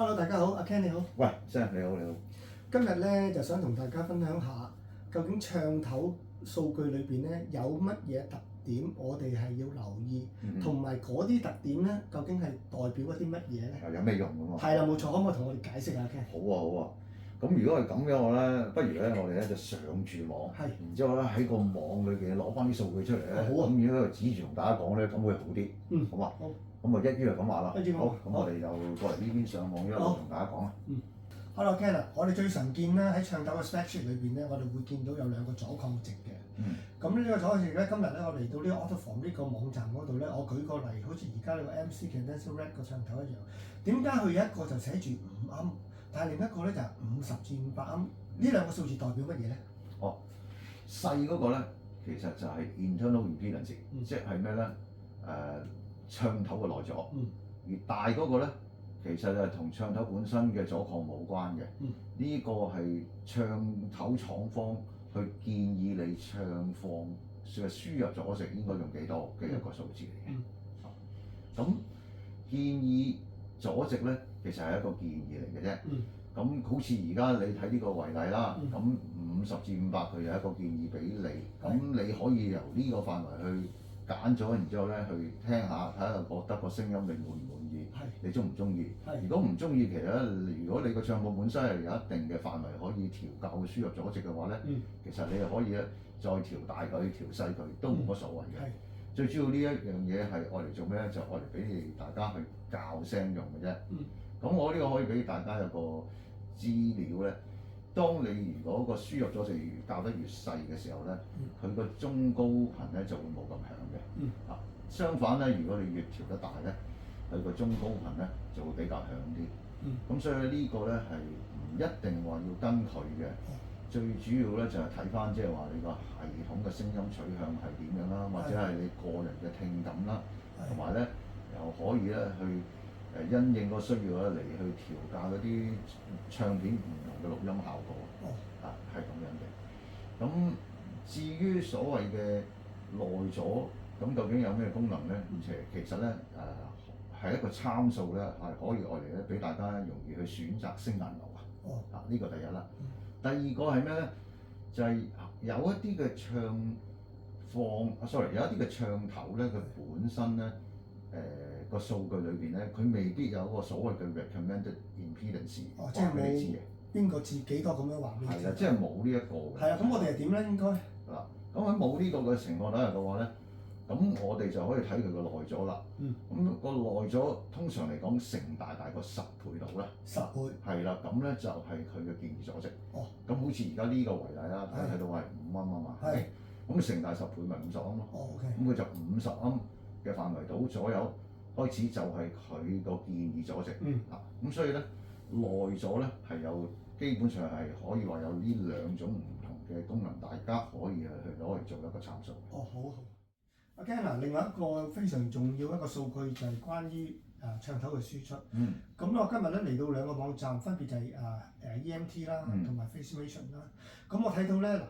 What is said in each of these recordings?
Hello，大家好，阿 Ken 你好。喂，Sam 你好你好。今日咧就想同大家分享下，究竟唱頭數據裏邊咧有乜嘢特點，我哋係要留意，同埋嗰啲特點咧，究竟係代表一啲乜嘢咧？有咩用㗎嘛？係啦，冇錯，可唔可以同我哋解釋下 Ken？好啊好啊。咁如果係咁樣咧，不如咧我哋咧就上住網，然之後咧喺個網裏邊攞翻啲數據出嚟咧，咁如果指住同大家講咧，咁會好啲。好嘛？好。咁啊一於係咁話啦。好，咁我哋就過嚟呢邊上網一路同大家講啦。Hello Ken 啊，我哋最常見咧喺唱頭嘅 spec sheet 裏邊咧，我哋會見到有兩個阻抗值嘅。咁呢個阻抗值咧，今日咧我嚟到呢個 Autoform 呢個網站嗰度咧，我舉個例，好似而家呢個 MC Condenser Rack 個唱頭一樣。點解佢有一個就寫住5盎，但係另一個咧就係50至500盎？呢兩個數字代表乜嘢咧？細嗰個咧其實就係 internal impedance，即係咩咧？唱頭嘅內阻。而大嗰個咧，其實係同唱頭本身嘅阻抗冇關嘅。呢個係唱頭廠方去建議你唱放嘅輸入阻值應該用幾多嘅一個數字嚟嘅。咁建議阻值咧，其實係一個建議嚟嘅啫。咁好似而家你睇呢個為例啦，咁50至500佢有一個建議俾你，咁你可以由呢個範圍去揀咗，然之後咧去聽下，睇下覺得個聲音你滿唔滿意，你中唔中意？如果唔中意，其實咧，如果你個唱譜本身係有一定嘅範圍可以調校嘅輸入阻值嘅話咧，其實你係可以咧再調大佢、調細佢都冇乜所謂嘅。最主要呢一樣嘢係愛嚟做咩咧？就愛嚟俾大家去校聲用嘅啫。咁我呢個可以俾大家有個資料咧。當你如果個輸入阻值越校得越細嘅時候咧，佢個中高頻咧就會冇咁響嘅。相反咧，如果你越調得大咧，佢個中高頻咧就會比較響啲。咁所以呢個咧係唔一定話要跟佢嘅。最主要咧就係睇翻即係話你個系統嘅聲音取向係點樣啦，或者係你個人嘅聽感啦，同埋咧又可以咧去因應個需要咧嚟去調校嗰啲唱片唔同嘅錄音效果。係咁樣嘅。咁至於所謂嘅內阻，咁究竟有咩功能咧？其實咧係一個參數咧，係可以愛嚟咧俾大家容易去選擇聲顏流啊。呢個第一啦。第二個係咩咧？就係有一啲嘅有一啲嘅唱頭咧，佢本身咧個數據裏邊咧，佢未必有個所謂嘅 recommended impedance，即係冇邊個字幾多咁樣話俾你知。係啦，即係冇呢一個嘅。係啊，咁我哋係點咧？應該咁喺冇呢個嘅情況底下嘅話咧，咁我哋就可以睇佢個內阻啦。咁個內阻通常嚟講成大過10倍度啦。10倍。係啦，咁咧就係佢嘅建議阻值。咁好似而家呢個為例啦，睇到係5盎啊嘛。咁成大10倍咪50盎咯。咁佢就50盎嘅範圍度左右開始就係佢個建議阻值。咁所以咧內阻咧係有基本上係可以話有呢兩種唔同嘅功能，大家可以去攞嚟做一個參數。好。阿 Ken 啊，另外一個非常重要一個數據就係關於唱頭嘅輸出。咁我今日咧嚟到兩個網站，分別就係EMT 啦，同埋 Facemation 啦。咁我睇到咧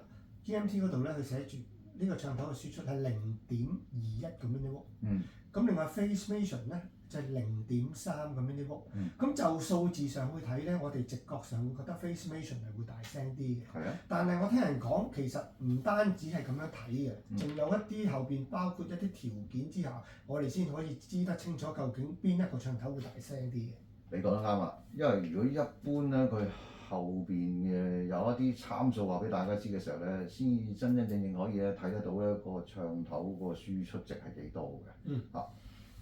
EMT 嗰度咧，佢寫住呢個唱頭嘅輸出係0.21個 milliwatt。咁另外 Facemation 咧就係0.3個 milliwatt。咁就數字上去睇咧，我哋直覺上會覺得 Facemation 係會大聲啲嘅。但係我聽人講，其實唔單止係咁樣睇嘅，仲有一啲後邊包括一啲條件之下，我哋先可以知得清楚究竟邊一個唱頭會大聲啲嘅。你講得啱啦，因為如果一般咧，佢後邊嘅有一啲參數話俾大家知嘅時候咧，先至真真正正可以咧睇得到咧個唱頭個輸出值係幾多嘅。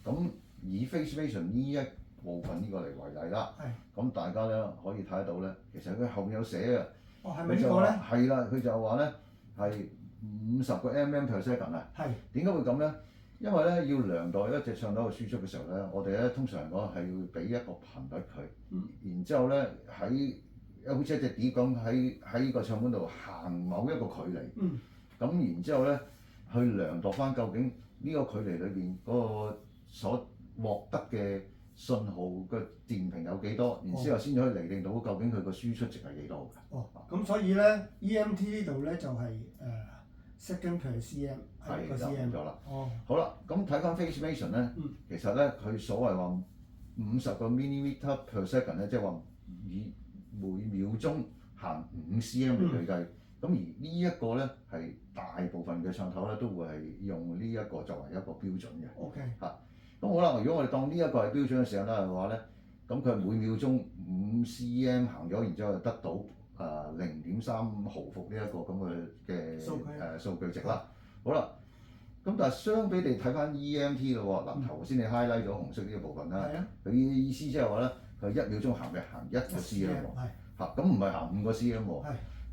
咁以 Facemation 呢一部分呢個嚟為例啦，咁大家咧可以睇得到咧，其實佢後面有寫嘅。係咪呢個咧？係啦，佢就話咧係50個 mm/second 啊。點解會咁咧？因為咧要量度一隻唱頭嘅輸出嘅時候咧，我哋咧通常嚟講係要俾一個頻率佢，然之後咧好似一隻碟咁喺個唱盤度行某一個距離，咁然之後咧去量度翻究竟呢個距離裏邊嗰個所獲得嘅信號嘅電平有幾多，然之後先至可以釐定到究竟佢個輸出值係幾多嘅。咁所以咧 EMT 呢度咧就係second per cm 係個 cm 咗啦。好啦，咁睇翻 Facemation 咧，其實咧佢所謂話50個 millimeter per second 咧，即係話以每秒鐘行5cm 嚟計計。咁而呢一個咧係大部分嘅唱頭咧都會係用呢一個作為一個標準嘅。OK。嚇，咁好啦，如果我哋當呢一個係標準嘅時候咧嘅話咧，咁佢每秒鐘5cm 行咗，然之後就得到0.3毫伏呢一個咁嘅數據值啦。好啦，咁但係相比地睇翻 EMT 咯喎，嗱頭先你 highlight 咗紅色呢個部分啦，佢意思即係話咧，佢1秒鐘行1個 cm 喎，嚇，咁唔係行5個 cm 喎。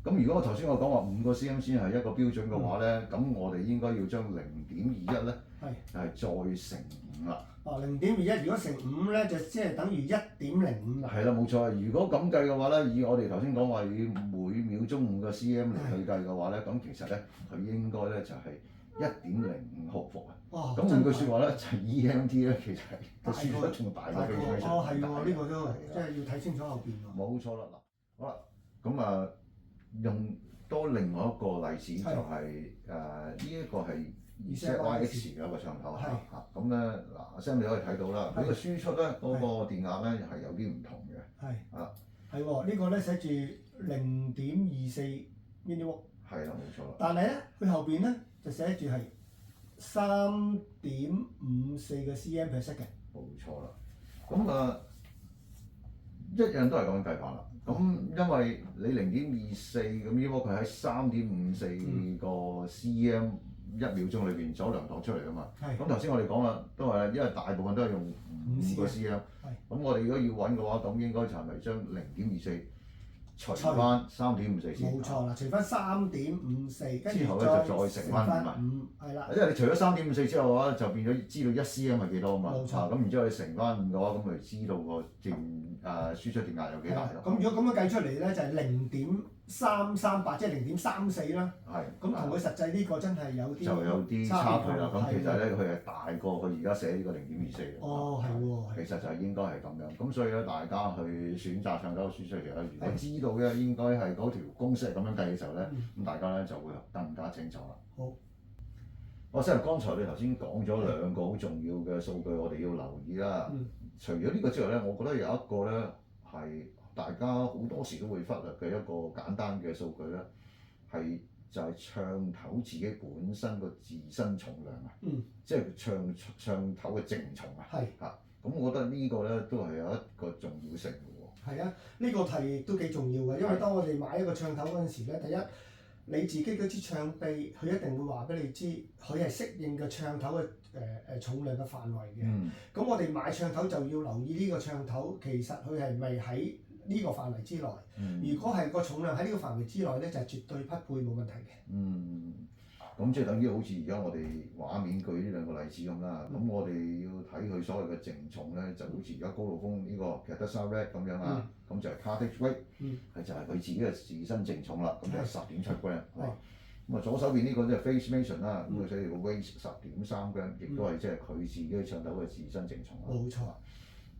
咁如果頭先我講話5個 cm 先係一個標準嘅話咧，咁我哋應該要將0.21咧係再乘5啦。0.21如果乘5咧，就即係等於1.05啦。係啦，冇錯。如果咁計嘅話咧，以我哋頭先講話以每秒鐘5個 cm 嚟去計嘅話咧，咁其實咧佢應該咧就係1.05毫伏啊。咁換句説話咧，就係 EMT 咧其實係個輸出仲大過飛機場。係喎，呢個都係，即係要睇清楚後邊喎。冇錯啦，嗱，好啦，咁用多另外一個例子就係呢一個係 ZYX 嘅一個唱頭嚇，咁咧嗱，Sam 你可以睇到啦，佢個輸出咧嗰個電壓咧係有啲唔同嘅。係喎，呢個咧寫住0.24 milliwatt。係啦，冇錯啦。但係咧，佢後邊咧就寫住係3.54個 cm per second。冇錯啦，咁一樣都係咁樣計法啦。咁因為你0.24咁呢個佢喺3.54個 cm 1秒鐘裏邊所量度出嚟㗎嘛。咁頭先我哋講啦，都係因為大部分都係用5個 cm。咁我哋如果要揾嘅話，咁應該就係咪將0.24除翻3.54先？冇錯啦，除翻3.54，跟住之後咧就再乘翻5，係啦。因為你除咗3.54之後嘅話，就變咗知道1cm係幾多啊嘛。冇錯。咁然之後你乘翻5嘅話，咁咪知道個輸出電壓有幾大咯。咁如果咁樣計出嚟咧，就係0.338，即係0.34啦。咁同佢實際呢個真係有啲差距啦。咁其實咧，佢係大過佢而家寫呢個0.24。係喎。其實就係應該係咁樣。咁所以咧，大家去選擇唱頭嘅輸出嘅時候咧，如果知道咧應該係嗰條公式係咁樣計嘅時候咧，咁大家咧就會更加清楚啦。好。Sam，剛才你頭先講咗2個好重要嘅數據，我哋要留意啦。除咗呢個之外咧，我覺得有一個咧係大家好多時都會忽略嘅一個簡單嘅數據咧，就係唱頭自己本身個自身重量啊。即係唱頭嘅淨重啊。咁我覺得呢個咧都係有一個重要性嘅喎。係啊，呢個題都幾重要嘅，因為當我哋買一個唱頭嗰陣時咧，第一你自己嗰支唱臂，佢一定會話俾你知，佢係適應嘅唱頭嘅重量嘅範圍嘅。咁我哋買唱頭就要留意呢個唱頭，其實佢係咪喺呢個範圍之內？如果係個重量喺呢個範圍之內咧，就係絕對匹配冇問題嘅。咁即係等於好似而家我哋畫面舉呢2個例子咁啦。咁我哋要睇佢所謂嘅淨重咧，就好似而家高路風呢個 Cadaza Red 咁樣啊。咁就係 cartridge weight，就係佢自己嘅自身淨重啦。咁就係10.7 gram。咁左手邊呢個即係 face measurement 啦。咁佢寫住個 weight 10.3 gram，亦都係即係佢自己唱頭嘅自身淨重啦。冇錯。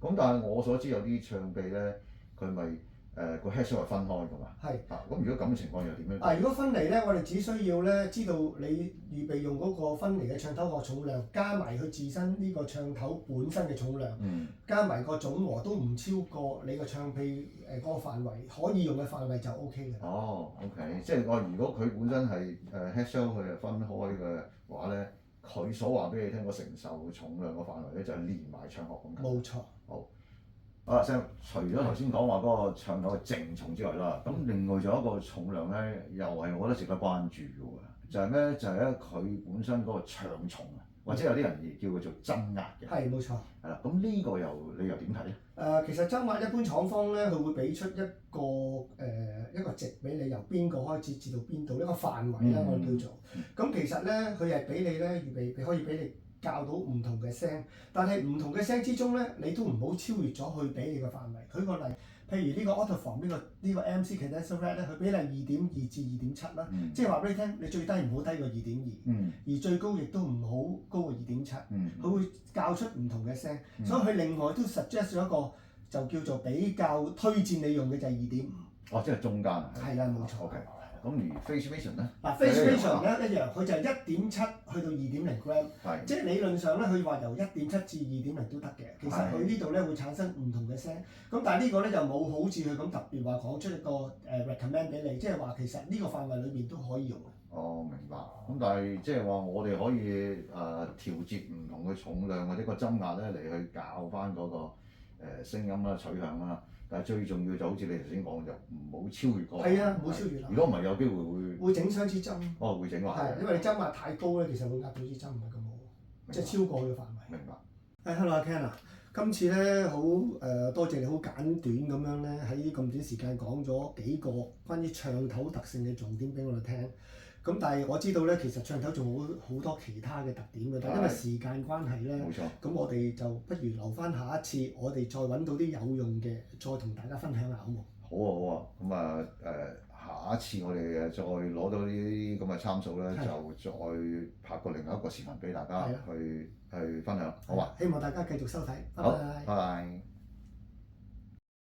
咁但係我所知有啲唱臂咧，佢咪個 head show 係分開㗎嘛。咁如果咁嘅情況又點樣？如果分離咧，我哋只需要咧知道你預備用嗰個分離嘅唱頭個重量，加埋佢自身呢個唱頭本身嘅重量，加埋個總和都唔超過你個唱臂嗰個範圍，可以用嘅範圍就 O K 嘅。OK， 即係我如果佢本身係head show 佢係分開嘅話咧，佢所話俾你聽個承受重量個範圍咧就係連埋唱殼咁。冇錯。好。Sam，除咗頭先講話嗰個唱頭嘅淨重之外啦，咁另外仲有一個重量咧，又係我覺得值得關注嘅喎，就係咩？就係咧佢本身嗰個唱重啊，或者有啲人亦叫佢做增壓嘅。係冇錯。係啦，咁呢個你又點睇咧？其實增壓一般廠方咧，佢會俾出一個值俾你，由邊個開始至到邊度，一個範圍啦，我哋叫做。咁其實咧，佢係俾你咧預備，可以俾你教到唔同嘅聲，但係唔同嘅聲之中咧，你都唔好超越咗佢俾你嘅範圍。舉個例，譬如呢個 Autoform 呢個 MC Cadaza Red 咧，佢俾你2.2至2.7啦，即係話俾你聽，你最低唔好低過2.2，而最高亦都唔好高過2.7，佢會教出唔同嘅聲，所以佢另外都 suggest 咗一個就叫做比較推薦你用嘅就係2.5。即係中間啊。係啦，冇錯。OK，咁而 Face Vision 咧？嗱 Face Vision 咧一樣，佢就係1.7去到2.0 gram，即係理論上咧，佢話由1.7至2.0都得嘅。其實佢呢度咧會產生唔同嘅聲，咁但係呢個咧就冇好似佢咁特別話講出一個recommend 俾你，即係話其實呢個範圍裏邊都可以用。哦，明白。咁但係即係話我哋可以調節唔同嘅重量或者個針壓咧嚟去校翻嗰個聲音啦、取向啦。但係最重要就好似你頭先講就唔好超越過。係啊，唔好超越啦。如果唔係有機會會整傷支針。哦，會整壞。係，因為你針壓太高咧，其實會壓到支針唔係咁好，即係超過佢嘅範圍。明白。Hello 阿 Ken 啊，今次咧好多謝你好簡短咁樣咧喺咁短時間講咗幾個關於唱頭特性嘅重點俾我哋聽。咁但係我知道咧，其實唱頭仲好多其他嘅特點嘅，但係因為時間關係咧，冇錯。咁我哋就不如留翻下一次，我哋再揾到啲有用嘅，再同大家分享下好冇？好啊，咁啊下一次我哋再攞到呢啲咁嘅參數咧，就再拍過另外一個視頻俾大家去分享，好嘛？希望大家繼續收睇，拜好，拜。拜拜。